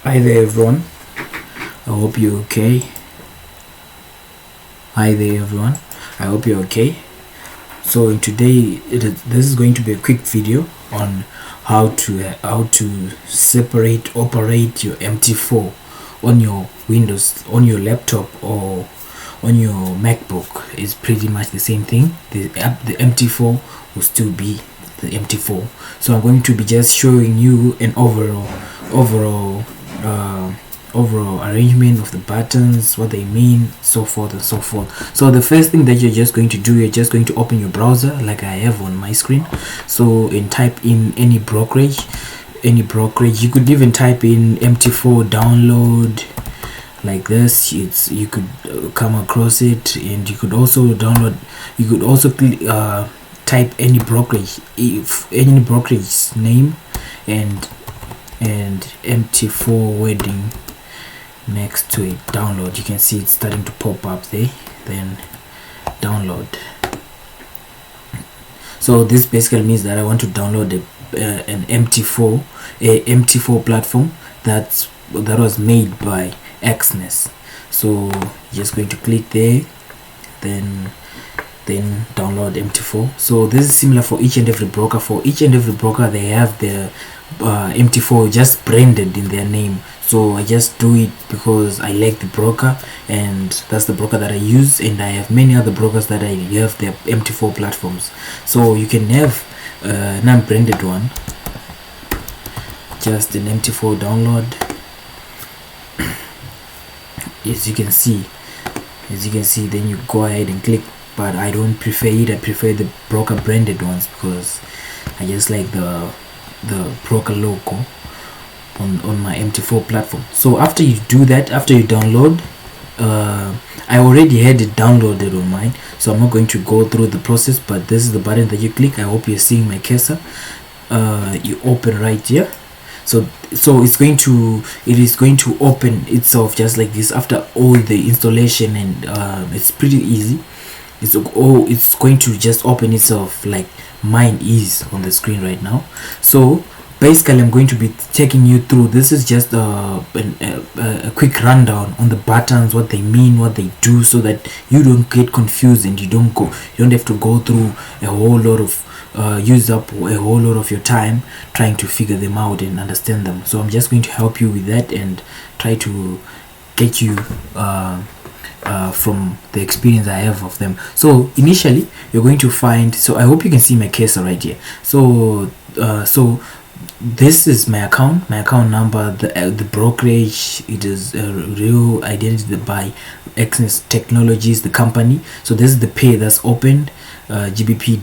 Hi there everyone, I hope you're okay. Hi there everyone, I hope you're okay. So in today this is going to be a quick video on how to separate operate your MT4 on your Windows, on your laptop or on your MacBook. It's pretty much the same thing. The MT4 will still be the MT4. So I'm going to be just showing you an overall arrangement of the buttons, what they mean, so forth and so forth. So the first thing that you're just going to do, you're just going to open your browser like I have on my screen. So and type in any brokerage. You could even type in MT4 download like this. You could come across it, and you could also download. You could also type any brokerage, if any brokerage name, and MT4 wedding next to it. Download. You can see it's starting to pop up there. Then download. So this basically means that I want to download an MT4 platform that was made by Exness. So just going to click there, then download MT4. So this is similar for each and every broker. For each and every broker, they have their MT4 just branded in their name. So I just do it because I like the broker, and that's the broker that I use, and I have many other brokers that I have their MT4 platforms. So you can have a non-branded one, just an MT4 download. as you can see, then you go ahead and click, but I don't prefer it. I prefer the broker branded ones because I just like the broker logo on my MT4 platform. So after you do that, after you download, I already had it downloaded on mine, so I'm not going to go through the process, but this is the button that you click. I hope you're seeing my cursor. You open right here. So it is going to open itself just like this after all the installation, and it's pretty easy. It's going to just open itself like mine is on the screen right now. So basically I'm going to be taking you through. This is just a quick rundown on the buttons, what they mean, what they do, so that you don't get confused and you don't have to go through a whole lot of use up a whole lot of your time trying to figure them out and understand them. So I'm just going to help you with that and try to get you from the experience I have of them. So initially you're going to find, so I hope you can see my cursor right here. So this is my account number, the brokerage. It is a real identity by Exness Technologies, the company. So this is the pay that's opened, GBP,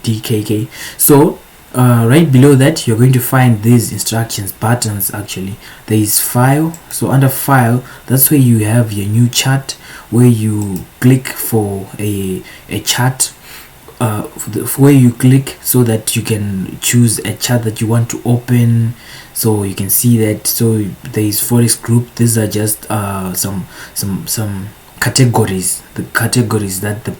DKK. So right below that you're going to find these instructions buttons. Actually there is file. So under file, that's where you have your new chart, where you click for a chart, where you click so that you can choose a chart that you want to open. So you can see that. So there is forex group. These are just some categories, the categories that the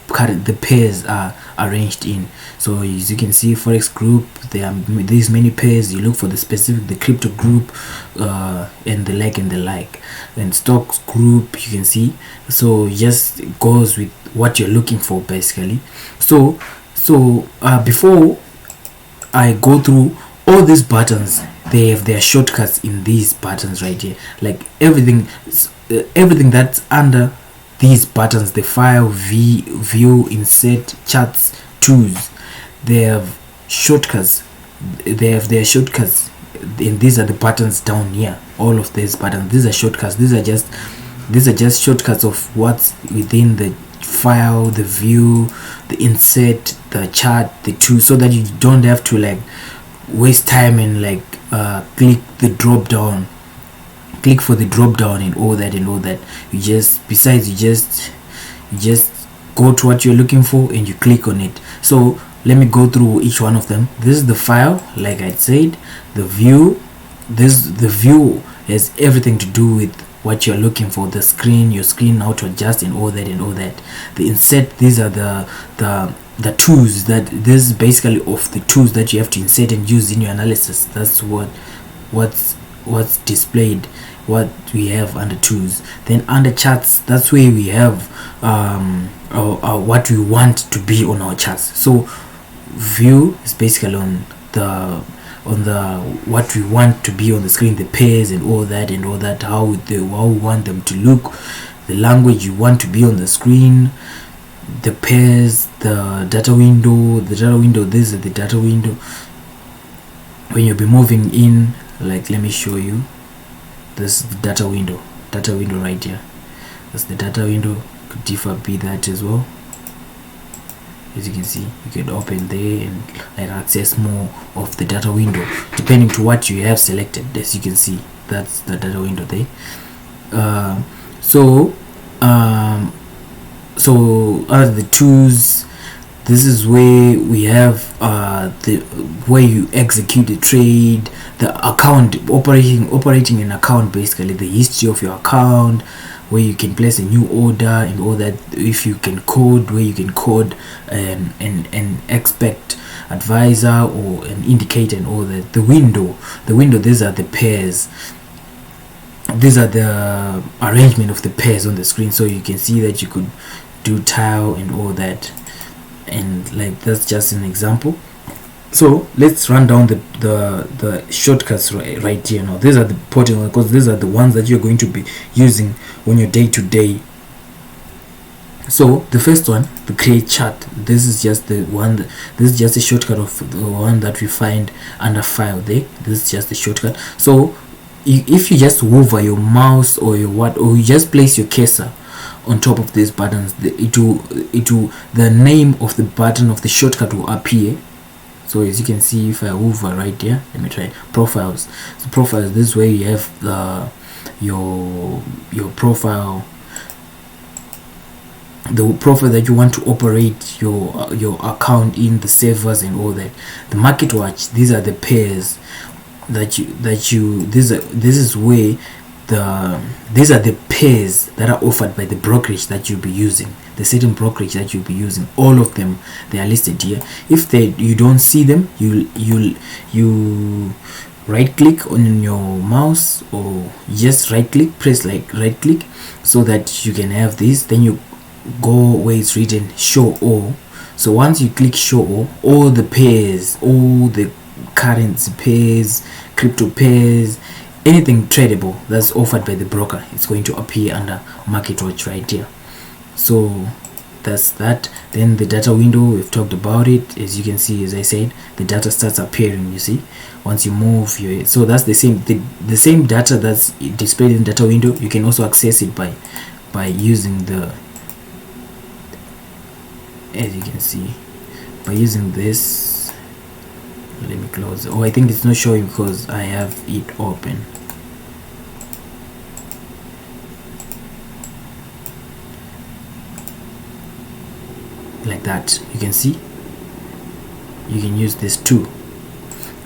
pairs are arranged in. So as you can see, forex group, there are these many pairs. You look for the specific, the crypto group, and the like, and stocks group, you can see. So just goes with what you're looking for basically. So before I go through all these buttons, they have their shortcuts in these buttons right here. Like everything that's under these buttons, the file, view, insert, charts, tools, they have shortcuts. They have their shortcuts, and these are the buttons down here. All of these buttons, these are shortcuts. These are just shortcuts of what's within the file, the view, the insert, the chart, the tool, so that you don't have to like waste time and like click for the drop down and all that. You just go to what you're looking for and you click on it. So let me go through each one of them. This is the file, like I said. The view, the view has everything to do with what you're looking for, the screen, your screen, how to adjust and all that. The insert, these are the tools. That this is basically of the tools that you have to insert and use in your analysis. That's what's what's displayed, what we have under tools. Then under charts, that's where we have what we want to be on our charts. So view is basically on the what we want to be on the screen, the pairs and all that, how we want them to look, the language you want to be on the screen, the pairs, the data window. This is the data window. When you'll be moving in, like, let me show you. This is the data window right here. That's the data window. Could differ be that as well. As you can see, you can open there and like access more of the data window depending to what you have selected. As you can see, that's the data window there. So other the tools, this is where we have where you execute the trade, the account, operating an account, basically the history of your account, where you can place a new order and all that. If you can code, where you can code an expect advisor or an indicator and all that. The window, these are the pairs. These are the arrangement of the pairs on the screen, so you can see that you could do tile and all that, and like that's just an example. So let's run down the shortcuts right here. Now these are the important ones, because these are the ones that you're going to be using on your day-to-day. So the first one, the create chart, this is just the one this is just a shortcut of the one that we find under file there. This is just a shortcut. So if you just hover your mouse or your or you just place your cursor on top of these buttons, the name of the button of the shortcut will appear. So as you can see, if I hover right here, let me try profiles. So profiles, this way you have your profile, the profile that you want to operate your account in, the servers and all that. The market watch, these are the pairs that you this is where these are the pairs that are offered by the brokerage that you'll be using, the certain brokerage that you'll be using. All of them, they are listed here. If you don't see them, you right click on your mouse, or just right click, press like right click, so that you can have this. Then you go where it's written show all. So once you click show all the pairs, all the currency pairs, crypto pairs, anything tradable that's offered by the broker, it's going to appear under market watch right here. So that's that. Then the data window, we've talked about it. As you can see, as I said, the data starts appearing, you see, once you move your, so that's the same data that's displayed in data window. You can also access it by using the, as you can see, by using this. Let me close. Oh, I think it's not showing because I have it open. Like that, you can see. You can use this too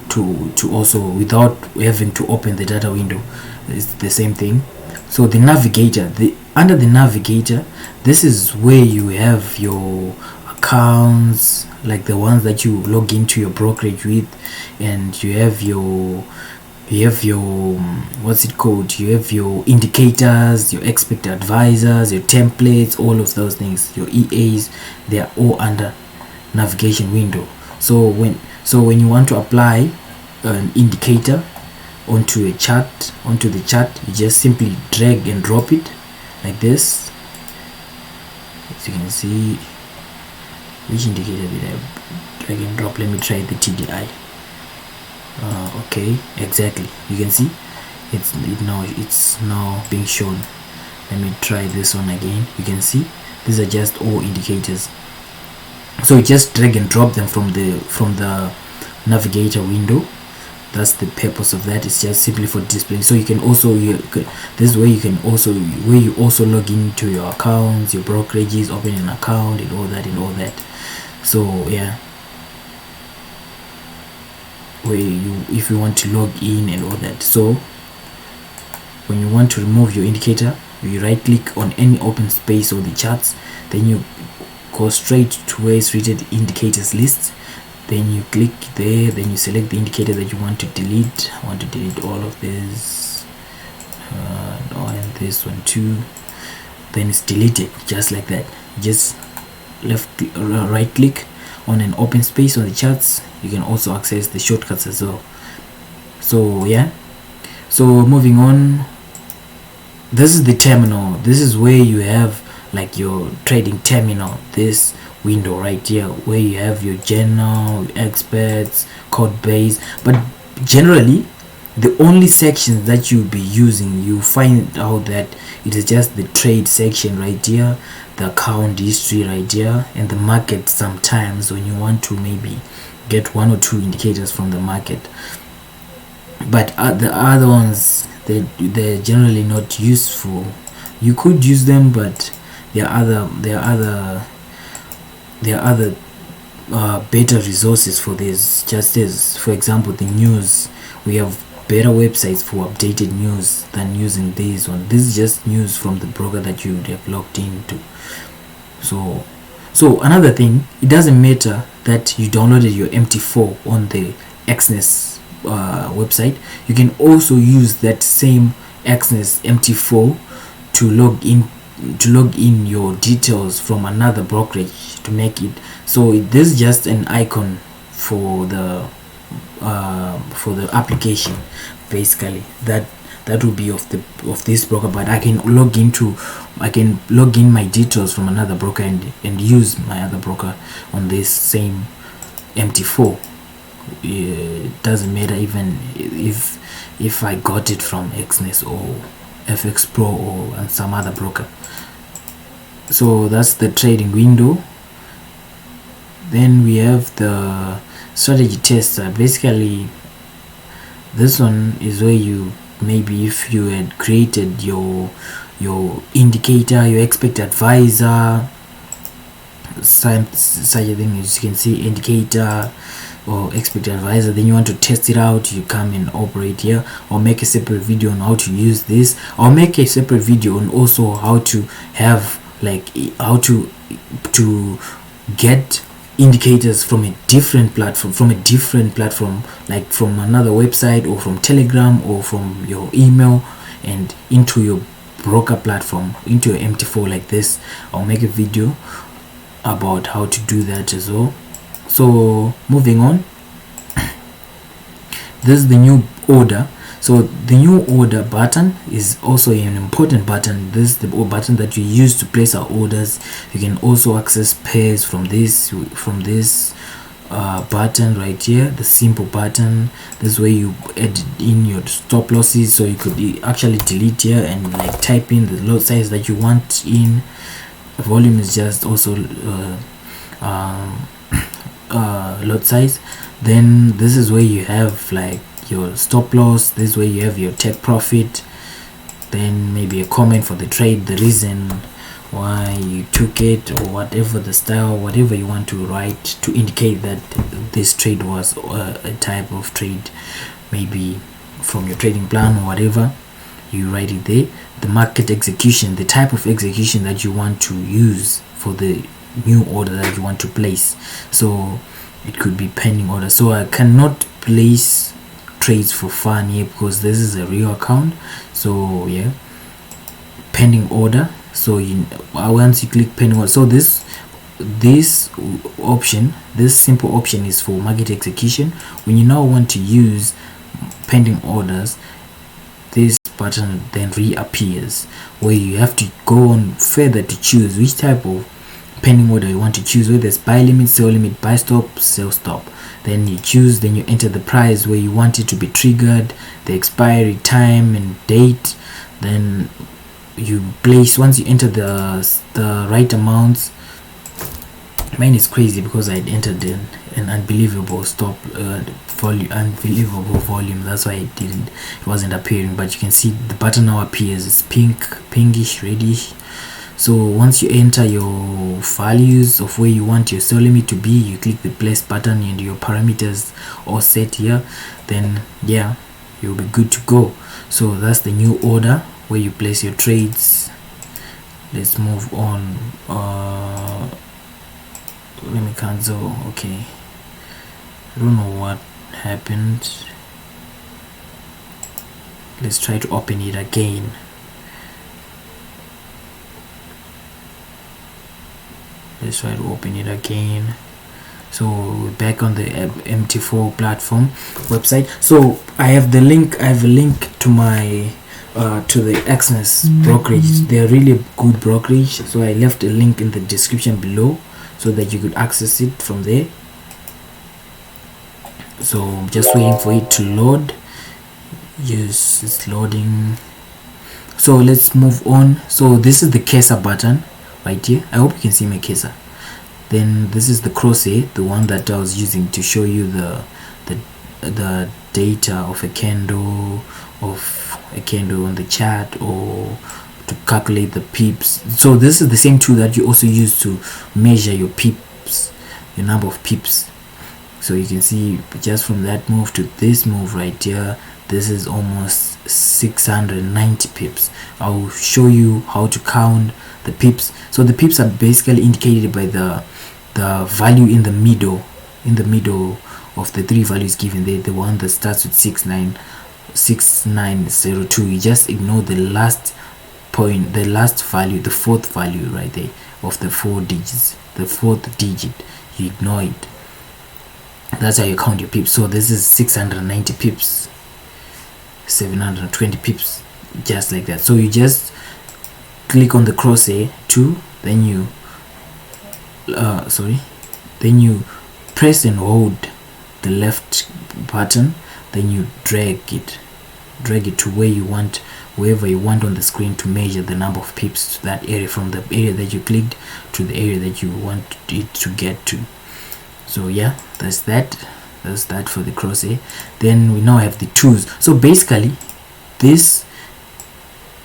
to also, without having to open the data window. It's the same thing. So the navigator, under the navigator, this is where you have your accounts, like the ones that you log into your brokerage with, and you have your what's it called, you have your indicators, your expert advisors, your templates, all of those things, your EAs, they are all under navigation window. So when you want to apply an indicator onto the chart, you just simply drag and drop it like this. As you can see, which indicator did I drag and drop? Let me try the TDI. Okay, exactly, you can see it's now being shown. Let me try this one again. You can see these are just all indicators. So you just drag and drop them from the navigator window. That's the purpose of that. It's just simply for display. So you can also, this way you can also, where you also log into your accounts, your brokerages, open an account and all that. So yeah, where if you want to log in and all that. So when you want to remove your indicator, you right click on any open space on the charts, then you go straight to where it's written indicators list. then you click there, then you select the indicator that you want to delete. I want to delete all of this, and this one too. Then it's deleted just like that. Just right click on an open space on the charts. You can also access the shortcuts as well. So yeah, so moving on, this is the terminal. This is where you have like your trading terminal, this window right here where you have your journal, experts, code base. But generally the only sections that you'll be using, you find out that it is just the trade section right here, the account history right here, and the market. Sometimes when you want to maybe get one or two indicators from the market, but the other ones, they're generally not useful. You could use them, but there are other better resources for this. Just as for example the news, we have better websites for updated news than using this one. This is just news from the broker that you would have logged into. So another thing, it doesn't matter that you downloaded your MT4 on the Exness website. You can also use that same Exness MT4 to log in your details from another brokerage to make it. So this is just an icon for the application, basically. That will be of this broker, but I can log in my details from another broker and use my other broker on this same MT4. It doesn't matter even if I got it from Exness or FX Pro or some other broker. So that's the trading window. Then we have the strategy tester. Basically this one is where you, maybe if you had created your indicator, your expert advisor, such a thing as you can see, indicator or expert advisor, then you want to test it out, you come and operate here, or make a separate video on how to use this, or make a separate video on also how to have like how to get indicators from a different platform, like from another website or from Telegram or from your email and into your broker platform, into your MT4 like this. I'll make a video about how to do that as well. So moving on, this is the new order. So the new order button is also an important button. This is the button that we use to place our orders. You can also access pairs from this button right here, the simple button. This way you add in your stop losses, so you could actually delete here and like type in the lot size that you want in. The volume is just also lot size. Then this is where you have like your stop loss. This way you have your take profit, then maybe a comment for the trade, the reason why you took it, or whatever the style, whatever you want to write to indicate that this trade was a type of trade, maybe from your trading plan or whatever. You write it there. The market execution, the type of execution that you want to use for the new order that you want to place. So it could be pending order. So I cannot place trades for fun here because this is a real account. So yeah, pending order. So once you click pending order, so this option, this simple option is for market execution. When you now want to use pending orders, this button then reappears, where you have to go on further to choose which type of pending order you want to choose, whether it's buy limit, sell limit, buy stop, sell stop. Then you choose, then you enter the price where you want it to be triggered, the expiry time and date. Then you place, once you enter the right amounts. Mine is crazy because I entered an unbelievable unbelievable volume. That's why it wasn't appearing. But you can see the button now appears. It's pinkish, reddish. So once you enter your values of where you want your sell limit to be, you click the place button and your parameters all set here. Then yeah, you'll be good to go. So that's the new order where you place your trades. Let's move on. Let me cancel. Okay, I don't know what happened. Let's try to open it again. Let's try to open it again. So back on the MT4 platform website. So I have the link. I have a link to my to the Exness brokerage. They are really good brokerage. So I left a link in the description below so that you could access it from there. So I'm just waiting for it to load. Yes, it's loading. So let's move on. So this is the cursor button right here. I hope you can see my cursor. Then this is the crosshair, the one that I was using to show you the data of a candle, on the chart, or to calculate the pips. So this is the same tool that you also use to measure your pips, your number of pips. So you can see just from that move to this move right here, this is almost 690 pips. I'll show you how to count the pips. So the pips are basically indicated by the value in the middle of the three values given there. The one that starts with 6902, you just ignore the last point, the last value, the fourth value right there of the 4 digits, the fourth digit, you ignore it. That's how you count your pips. So this is 690 pips, 720 pips, just like that. So you just click on the crosshair too, then you then you press and hold the left button, then you drag it to wherever you want on the screen to measure the number of pips to that area, from the area that you clicked to the area that you want it to get to. So yeah, that's that for the crosshair. Then we now have the tools. So basically this,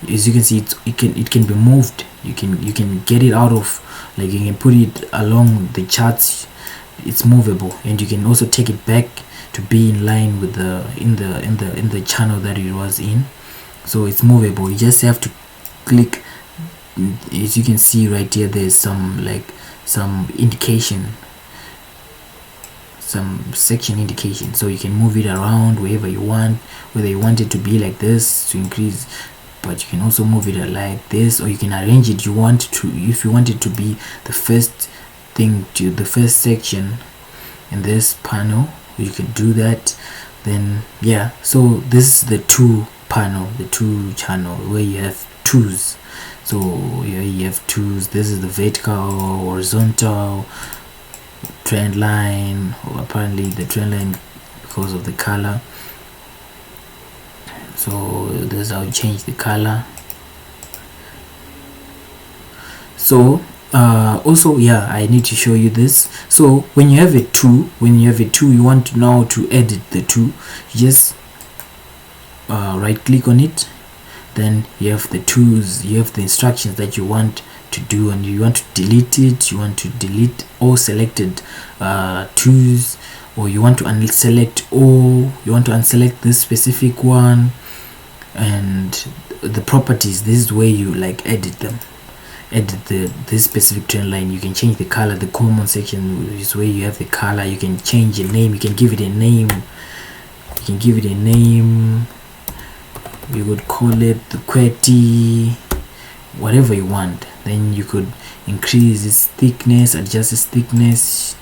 as you can see, it can be moved. You can get it out of, like, you can put it along the charts. It's movable, and you can also take it back to be in line with the in the channel that it was in. So it's movable. You just have to click. As you can see right here, there's some indication, some section indication, so you can move it around wherever you want, whether you want it to be like this to increase, but you can also move it like this, or you can arrange it. If you want it to be the first thing to the first section in this panel, you can do that. Then yeah, so this is the two panel, the two channel where you have tools. So here you have tools. This is the vertical, horizontal, trend line, or apparently the trend line because of the color. So this is how you change the color. So also, yeah, I need to show you this. So when you have a tool, you want now to edit the tool, you just right click on it, then you have the tools, you have the instructions that you want to do, and you want to delete it, you want to delete all selected tools, or you want to unselect all, you want to unselect this specific one. And the properties, this is where you edit them, edit this specific trend line. You can change the color. The common section is where you have the color. You can change a name, you can give it a name, you could call it the QWERTY, whatever you want. Then you could increase its thickness, adjust its thickness,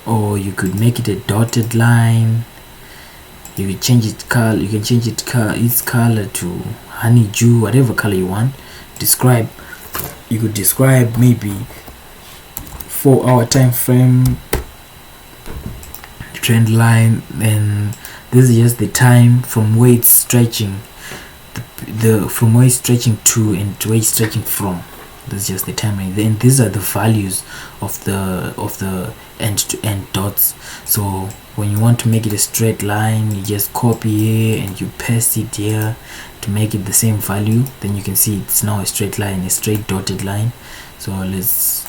or you could make it a dotted line. You can change its color. You can change its color to honeydew, whatever color you want. You could describe maybe 4-hour time frame trend line, and this is just the time from where it's stretching, from where it's stretching to and to where it's stretching from. This is just the time. And then these are the values of the end-to-end dots. So when you want to make it a straight line, you just copy here and you paste it here to make it the same value. Then you can see it's now a straight line, a straight dotted line. So let's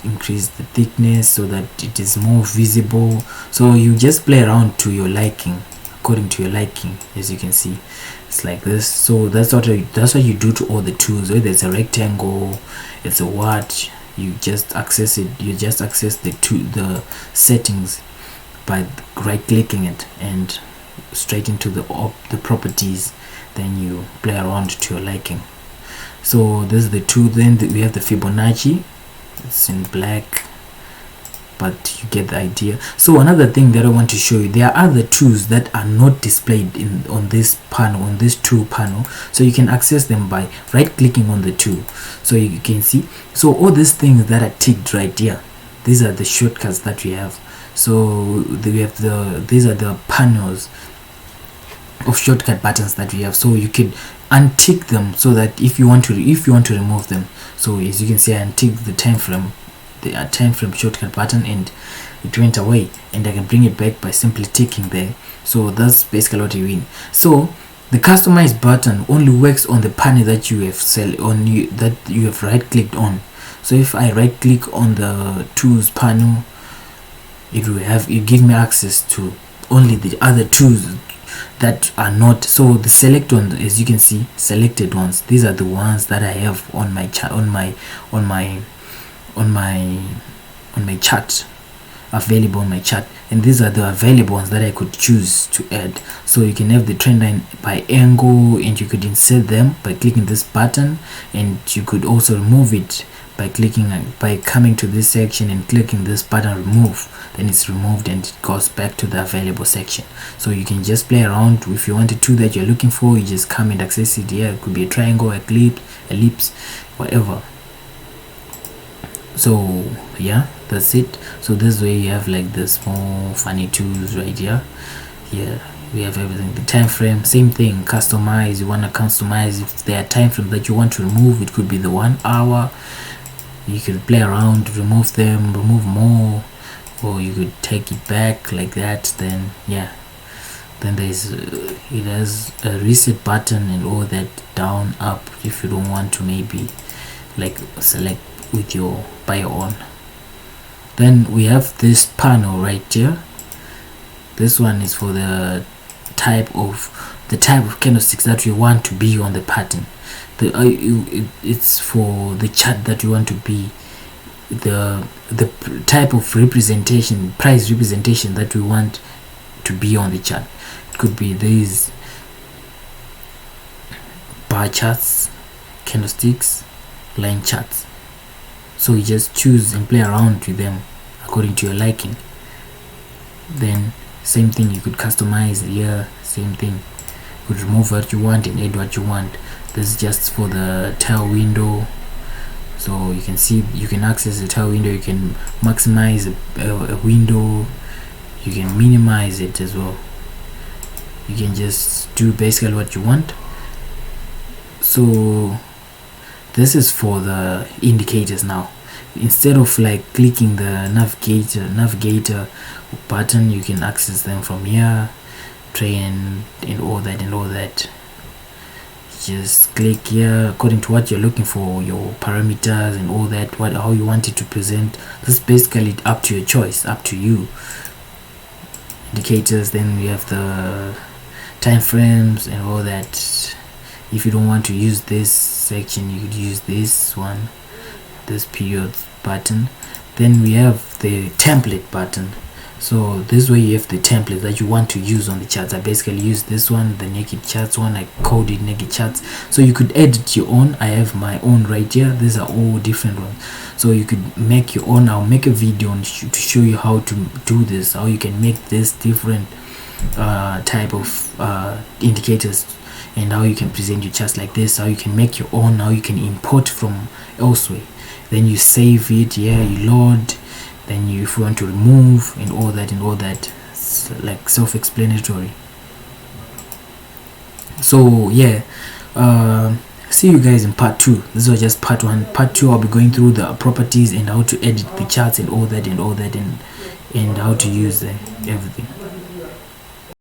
increase the thickness so that it is more visible. So you just play around to your liking, according to your liking. As you can see, it's like this. So that's what you do to all the tools, whether it's a rectangle, it's a what, you just access it. You just access the settings by right clicking it and straight into the properties. Then you play around to your liking. So this is the two. Then we have the Fibonacci. It's in black, but you get the idea. So another thing that I want to show you, there are other tools that are not displayed on this panel, on this tool panel. So you can access them by right clicking on the tool. So you can see, so all these things that are ticked right here, these are the shortcuts that we have. So we have these are the panels of shortcut buttons that we have. So you can untick them so that if you want to remove them. So as you can see, I untick the time frame shortcut button and it went away, and I can bring it back by simply ticking there. So that's basically what you mean. So the customize button only works on the panel that you have that you have right clicked on. So if I right click on the tools panel, it give me access to only the other tools that are not. So the select ones, as you can see, selected ones, these are the ones that I have on my chart, on my chart, available on my chart, and these are the available ones that I could choose to add. So you can have the trend line by angle, and you could insert them by clicking this button, and you could also remove it by coming to this section and clicking this button, remove. Then it's removed and it goes back to the available section. So you can just play around. If you want a tool that you're looking for, you just come and access it here. It could be a triangle, ellipse, whatever. So yeah, that's it. So this way you have like the small funny tools right here. Here we have everything. The time frame, same thing. Customize. You want to customize if there are time frames that you want to remove. It could be the 1 hour. You can play around, remove them, remove more, or you could take it back like that. Then yeah, then there's it has a reset button and all that, down, up, if you don't want to maybe like select with your by your own. Then we have this panel right here. This one is for the type of candlesticks that we want to be on the pattern. It's for the chart that you want to be, the type of representation, price representation that we want to be on the chart. It could be these bar charts, candlesticks, line charts. So you just choose and play around with them according to your liking. Then same thing, you could customize here, same thing. You could remove what you want and add what you want. This is just for the tail window. So you can see, you can access the tail window. You can maximize a window, you can minimize it as well. You can just do basically what you want. So this is for the indicators now. Instead of like clicking the navigator button, you can access them from here, trend and all that. Just click here according to what you're looking for, your parameters and all that, how you want it to present. This is basically up to your choice, up to you. Indicators, then we have the time frames and all that. If you don't want to use this section, you could use this one, this period button. Then we have the template button. So this way you have the template that you want to use on the charts. I basically use this one, the naked charts one. I coded naked charts, so you could edit your own. I have my own right here. These are all different ones, so you could make your own. I'll make a video to show you how to do this, how you can make this different type of indicators, and how you can present your charts like this, how you can make your own, how you can import from elsewhere. Then you save it here, you load. Then if you want to remove and all that, it's like self-explanatory. So yeah, see you guys in part 2. This was just part 1. Part 2, I'll be going through the properties and how to edit the charts and all that and how to use everything.